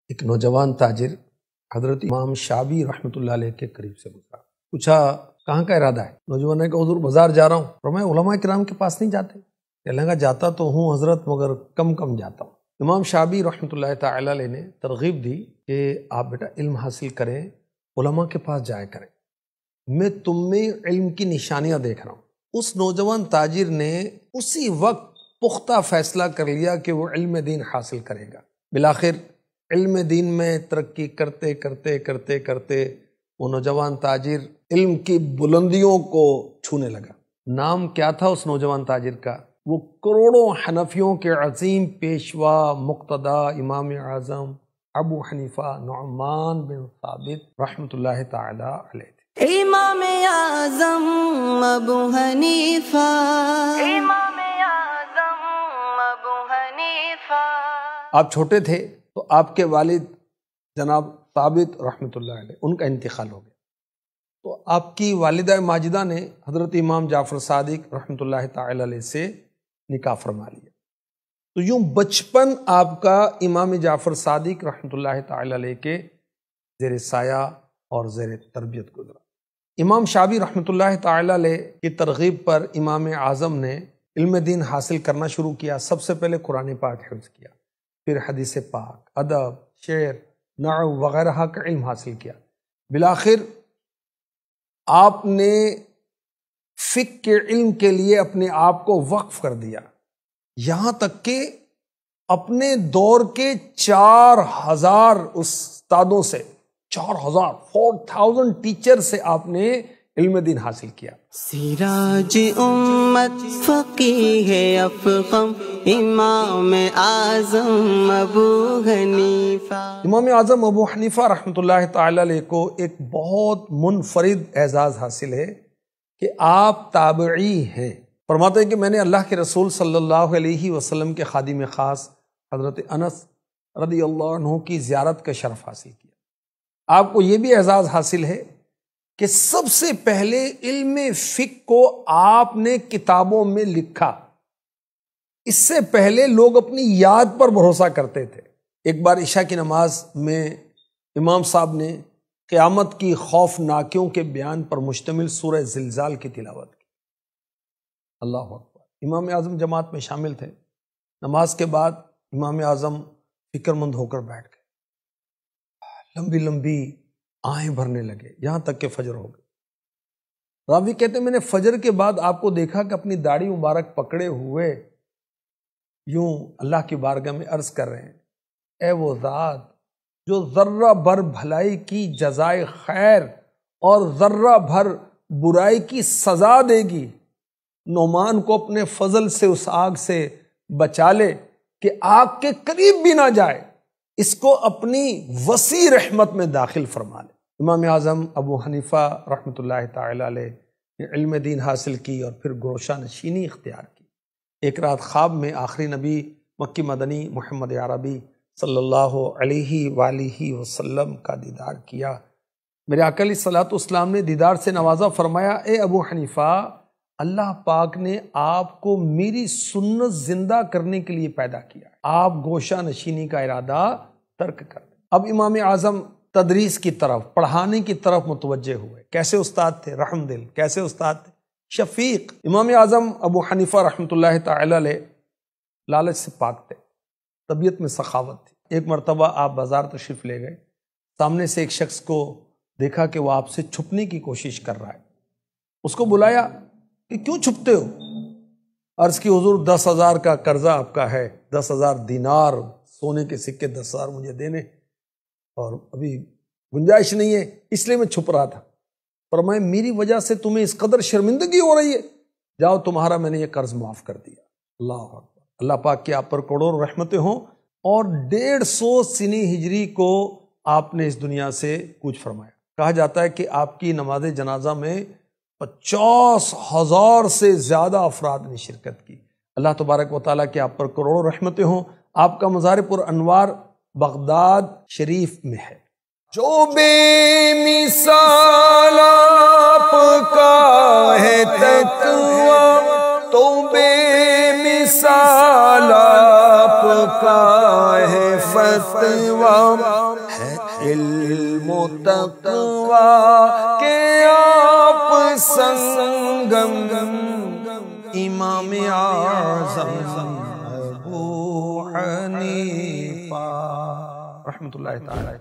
ایک نوجوان تاجر حضرت امام شعبی رحمۃ اللہ علیہ کے قریب سے گزرا. پوچھا کہاں کا ارادہ ہے؟ نوجوان نے کہا حضور بازار جا رہا ہوں. فرمایا علماء کرام کے پاس نہیں جاتے؟ کہنے لگا جاتا تو ہوں حضرت مگر کم جاتا ہوں. امام شعبی رحمۃ اللہ تعالی علیہ نے ترغیب دی کہ آپ بیٹا علم حاصل کریں، علماء کے پاس جایا کریں، میں تم میں علم کی نشانیاں دیکھ رہا ہوں. اس نوجوان تاجر نے اسی وقت پختہ فیصلہ کر لیا کہ وہ علم دین حاصل کرے گا. بالآخر علم دین میں ترقی کرتے کرتے کرتے کرتے وہ نوجوان تاجر علم کی بلندیوں کو چھونے لگا. نام کیا تھا اس نوجوان تاجر کا؟ وہ کروڑوں حنفیوں کے عظیم پیشوا مقتدی امام اعظم ابو حنیفہ نعمان بن ثابت رحمۃ اللہ تعالی علیہ تھے. امام اعظم ابو حنیفہ، امام اعظم ابو حنیفہ. آپ چھوٹے تھے تو آپ کے والد جناب ثابت رحمۃ اللہ علیہ ان کا انتقال ہو گیا، تو آپ کی والدہ ماجدہ نے حضرت امام جعفر صادق رحمۃ اللہ تعالی علیہ سے نکاح فرما لیا. تو یوں بچپن آپ کا امام جعفر صادق رحمۃ اللہ تعالی علیہ کے زیر سایہ اور زیر تربیت گزرا. امام شعبی رحمۃ اللہ تعالی علیہ کی ترغیب پر امام اعظم نے علم دین حاصل کرنا شروع کیا. سب سے پہلے قرآن پاک حفظ کیا، پھر حدیث پاک، ادب، شعر، نحو وغیرہ کا علم حاصل کیا. بالآخر آپ نے فقہ کے علم کے لیے اپنے آپ کو وقف کر دیا، یہاں تک کہ اپنے دور کے 4000 استادوں سے 4000 ٹیچر سے آپ نے علم دین حاصل کیا. سراج امت فقیہ افخم امام اعظم ابو حنیفہ. امام اعظم ابو حنیفہ رحمۃ اللہ تعالی علیہ کو ایک بہت منفرد اعزاز حاصل ہے کہ آپ تابعی ہیں. فرماتے ہیں کہ میں نے اللہ کے رسول صلی اللہ علیہ وسلم کے خادم خاص حضرت انس رضی اللہ عنہ کی زیارت کا شرف حاصل کیا. آپ کو یہ بھی اعزاز حاصل ہے کہ سب سے پہلے علم فقہ کو آپ نے کتابوں میں لکھا. اس سے پہلے لوگ اپنی یاد پر بھروسہ کرتے تھے. ایک بار عشاء کی نماز میں امام صاحب نے قیامت کی خوفناکیوں کے بیان پر مشتمل سورہ زلزال کی تلاوت کی. اللہ اکبر. امام اعظم جماعت میں شامل تھے. نماز کے بعد امام اعظم فکر مند ہو کر بیٹھ گئے، لمبی لمبی آہیں بھرنے لگے یہاں تک کہ فجر ہو گئی. راوی کہتے ہیں میں نے فجر کے بعد آپ کو دیکھا کہ اپنی داڑھی مبارک پکڑے ہوئے یوں اللہ کی بارگاہ میں عرض کر رہے ہیں، اے وہ ذات جو ذرہ بھر بھلائی کی جزائے خیر اور ذرہ بھر برائی کی سزا دے گی، نعمان کو اپنے فضل سے اس آگ سے بچا لے کہ آگ کے قریب بھی نہ جائے، اس کو اپنی وسیع رحمت میں داخل فرما لے. امام اعظم ابو حنیفہ رحمۃ اللہ تعالی علیہ نے علم دین حاصل کی اور پھر گوشہ نشینی اختیار کی. ایک رات خواب میں آخری نبی مکی مدنی محمد عربی صلی اللہ علیہ وآلہ وسلم کا دیدار کیا. میرے آقا علیہ الصلوۃ والسلام نے دیدار سے نوازا. فرمایا اے ابو حنیفہ، اللہ پاک نے آپ کو میری سنت زندہ کرنے کے لیے پیدا کیا. آپ گوشہ نشینی کا ارادہ ترک کر دیں. اب امام اعظم تدریس کی طرف، پڑھانے کی طرف متوجہ ہوئے. کیسے استاد تھے؟ رحم دل. کیسے استاد تھے؟ شفیق. امام اعظم ابو حنیفہ رحمۃ اللہ تعالی علیہ لالچ سے پاک تھے، طبیعت میں سخاوت تھی. ایک مرتبہ آپ بازار تشریف لے گئے، سامنے سے ایک شخص کو دیکھا کہ وہ آپ سے چھپنے کی کوشش کر رہا ہے. اس کو بلایا کہ کیوں چھپتے ہو؟ عرض کی حضور 10,000 کا قرضہ آپ کا ہے، 10,000 دینار سونے کے سکے 10,000 مجھے دینے اور ابھی گنجائش نہیں ہے، اس لیے میں چھپ رہا تھا. فرمایا میری وجہ سے تمہیں اس قدر شرمندگی ہو رہی ہے، جاؤ تمہارا میں نے یہ قرض معاف کر دیا. اللہ اکبر. اللہ پاک کی آپ پر کروڑوں رحمتیں ہوں. اور 150 سنی ہجری کو آپ نے اس دنیا سے کوچ فرمایا. کہا جاتا ہے کہ آپ کی نماز جنازہ میں 50,000 سے زیادہ افراد نے شرکت کی. اللہ تبارک و تعالیٰ کی آپ پر کروڑوں رحمتیں ہوں. آپ کا مزار پر انوار بغداد شریف میں ہے. جو بے مثال آپ کا ہے تقویٰ، تو بے مثال آپ آپ کا ہے فتویٰ، ہے علم و تقویٰ کہ آپ سنگم امام اعظم ابو حنیفہ رحمۃ اللہ تعالی